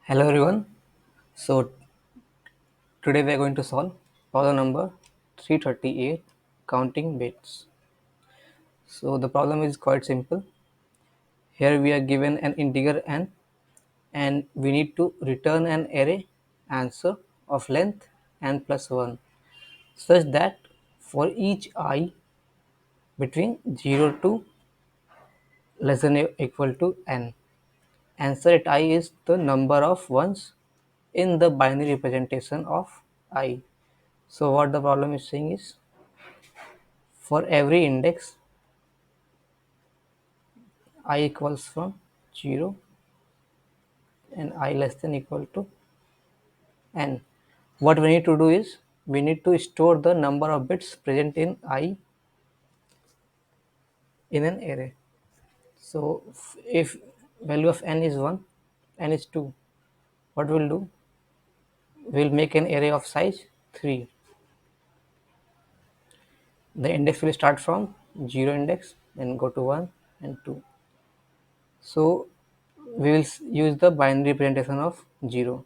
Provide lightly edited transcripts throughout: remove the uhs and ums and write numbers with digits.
Hello everyone. So today we are going to solve problem number 338, counting bits. So the problem is quite simple. Here we are given an integer n and we need to return an array answer of length n plus 1 such that for each I between 0 to less than or equal to n, answer at I is the number of ones in the binary representation of I. So what the problem is saying is, for every index I equals from 0 and I less than equal to n, what we need to do is we need to store the number of bits present in I in an array. So if value of n is 1, n is 2, what we'll do, we'll make an array of size 3. The index will start from 0 index and go to 1 and 2. So we will use the binary representation of 0.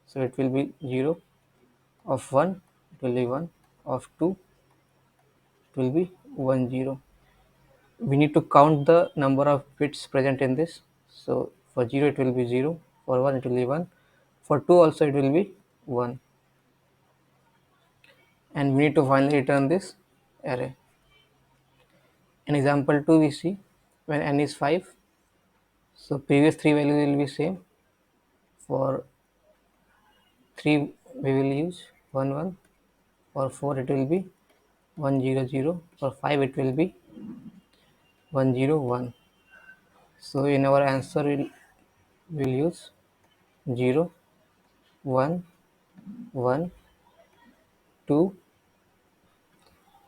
So it will be 0, of 1 it will be 1, of 2 it will be 1 0. We need to count the number of bits present in this. So for 0 it will be 0, for 1 it will be 1, for 2 also it will be 1, and we need to finally return this array. In example 2 we see when n is 5, so previous three values will be same. For 3 we will use 1 1, for 4 it will be 1 0 0, for 5 it will be 1 0 1. So in our answer we'll use 0 1 1 2,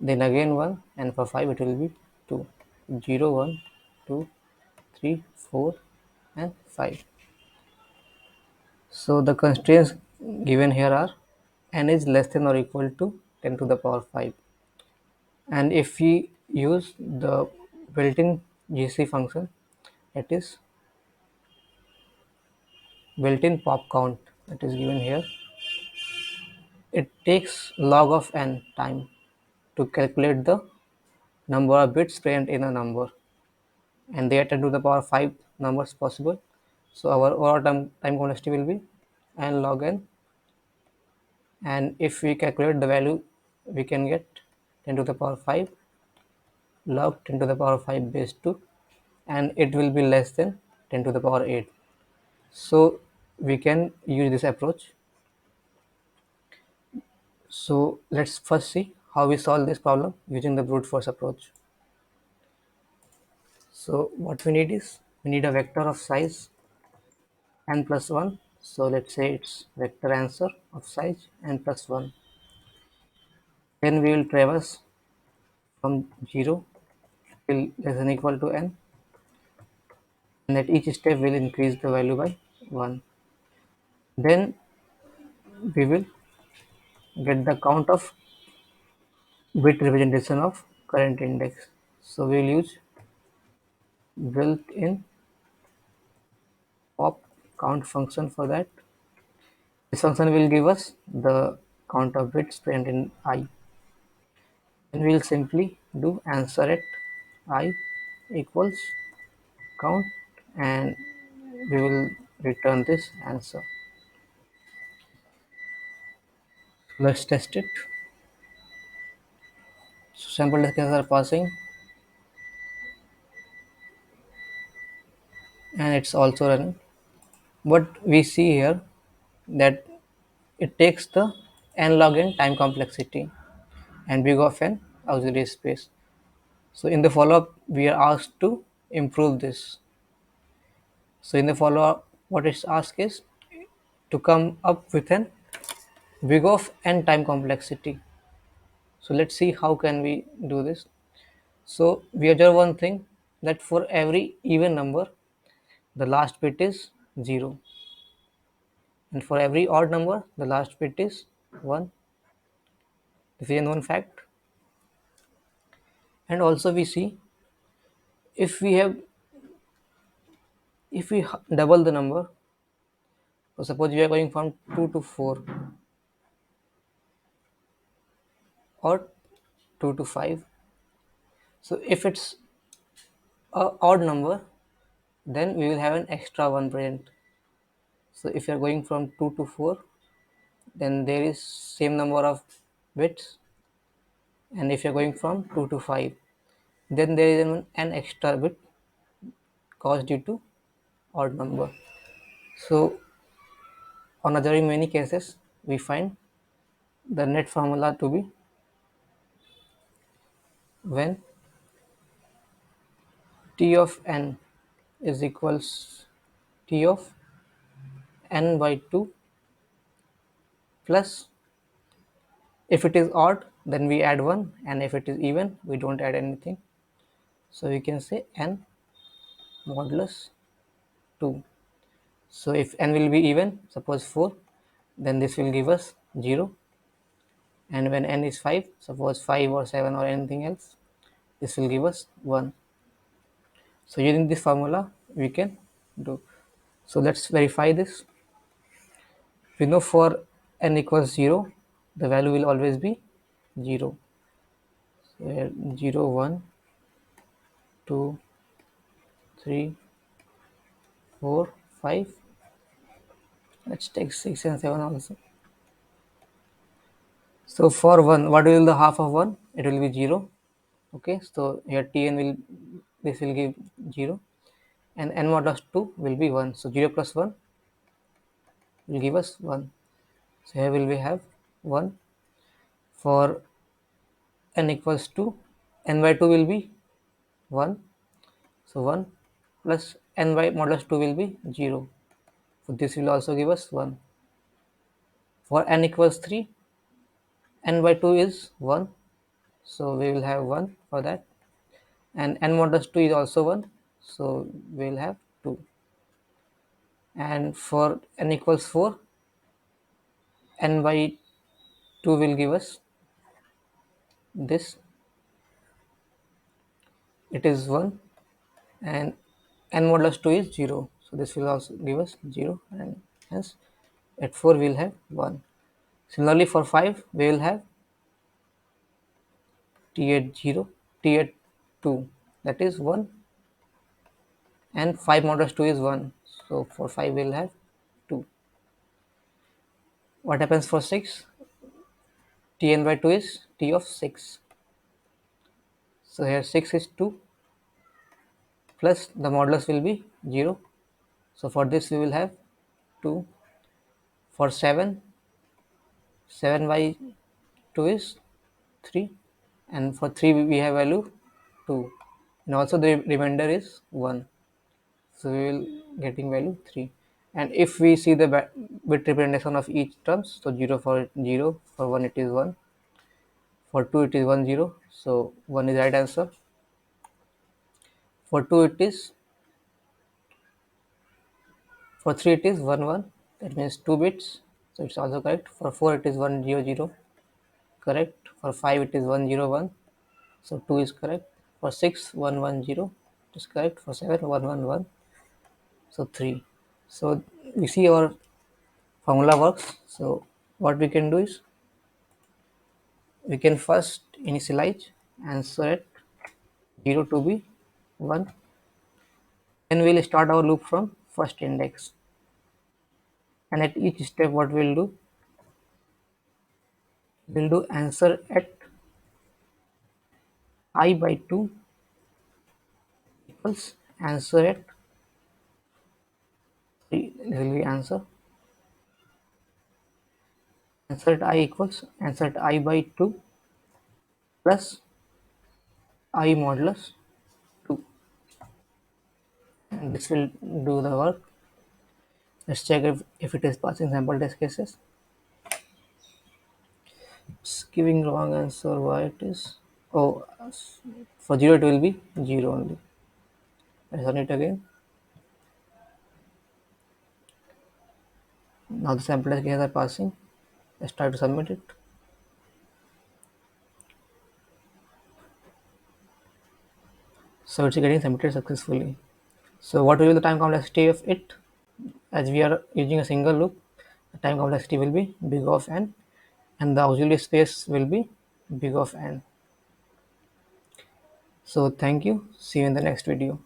then again 1, and for 5 it will be 2. 0 1 2 3 4 and 5. So the constraints given here are n is less than or equal to 10 to the power 5, and if we use the built-in GC function, it is built-in pop count that is given here, it takes log of n time to calculate the number of bits present in a number, and they are 10 to the power 5 numbers possible. So our overall time complexity will be n log n, and if we calculate the value we can get 10 to the power 5 log 10 to the power 5 base 2, and it will be less than 10 to the power 8. So we can use this approach. So let's first see how we solve this problem using the brute force approach. So what we need is, we need a vector of size n plus 1. So let's say it's vector answer of size n plus 1. Then we will traverse from 0 till less than equal to n, and at each step will increase the value by 1. Then we will get the count of bit representation of current index. So we will use built-in pop count function for that. This function will give us the count of bits present in I, and we will simply do answer at I equals count, and we will return this answer. Let's test it. So sample discussions are passing, and it's also running. What we see here, that it takes the n log n time complexity and big of n auxiliary space. So in the follow-up we are asked to improve this. So in the follow-up what it's asked is to come up with an big of n time complexity. So let's see how can we do this. So we observe one thing, that for every even number the last bit is 0, and for every odd number the last bit is 1. This is a known fact. And also we see, if we double the number, So suppose we are going from 2 to 4 or 2 to 5. So if it's a odd number, then we will have an extra one present. So if you are going from 2 to 4, then there is same number of bits, and if you are going from 2 to 5, then there is an extra bit caused due to odd number. So on observing many cases, we find the net formula to be when t of n is equals t of n by 2 plus, if it is odd then we add 1, and if it is even we don't add anything. So we can say n modulus 2. So if n will be even, suppose 4, then this will give us 0, and when n is 5, suppose 5 or 7 or anything else, this will give us 1. So using this formula we can do. So let's verify this. We know for n equals 0, the value will always be 0. So here 0, 1, 2, 3, 4, 5. Let's take 6 and 7 also. So for 1, what will the half of 1? It will be 0. Okay, so here tn will, this will give 0, and n modulus 2 will be 1. So 0 plus 1 will give us 1. So here will we have 1. For n equals 2, n by 2 will be 1. So 1 plus n by modulus 2 will be 0. So this will also give us 1. For n equals 3, n by 2 is 1. So we will have 1 for that. And n modulus 2 is also 1. So we will have 2. And for n equals 4, n by 2 will give us this, it is 1, and n modulus 2 is 0, so this will also give us 0, and hence at 4 we will have 1. Similarly for 5 we will have t at 0, t at 2, that is 1, and 5 modulus 2 is 1, so for 5 we will have 2. What happens for 6? Tn by 2 is t of 6, so here 6 is 2 plus the modulus will be 0, so for this we will have 2. For 7, 7 by 2 is 3, and for 3 we have value 2, and also the remainder is 1, so we will getting value 3. And if we see the bit representation of each terms, so 0 for 0, for 1 it is 1, for 2 it is 1 0, so 1 is right answer. For 2 it is, for 3 it is 1 1, that means 2 bits, so it's also correct. For 4 it is 1 0 0, correct. For 5 it is 1 0 1, so 2 is correct. For 6 1 1 0, it is correct. For 7 1 1 1, so 3. So we see our formula works. So what we can do is, we can first initialize answer at 0 to be 1, then we'll start our loop from first index, and at each step what we'll do answer at I by 2 equals answer at 3. This will be answer at I equals answer at I by 2 plus I modulus 2, and this will do the work. Let's check if it is passing sample test cases. It's giving wrong answer. Why it is? Oh, for 0 it will be 0 only. Let's run it again. Now the sample test cases are passing. Let's try to submit it. So it's getting submitted successfully. So what will be the time complexity of it? As we are using a single loop, the time complexity will be big of n, and the auxiliary space will be big of n. So thank you. See you in the next video.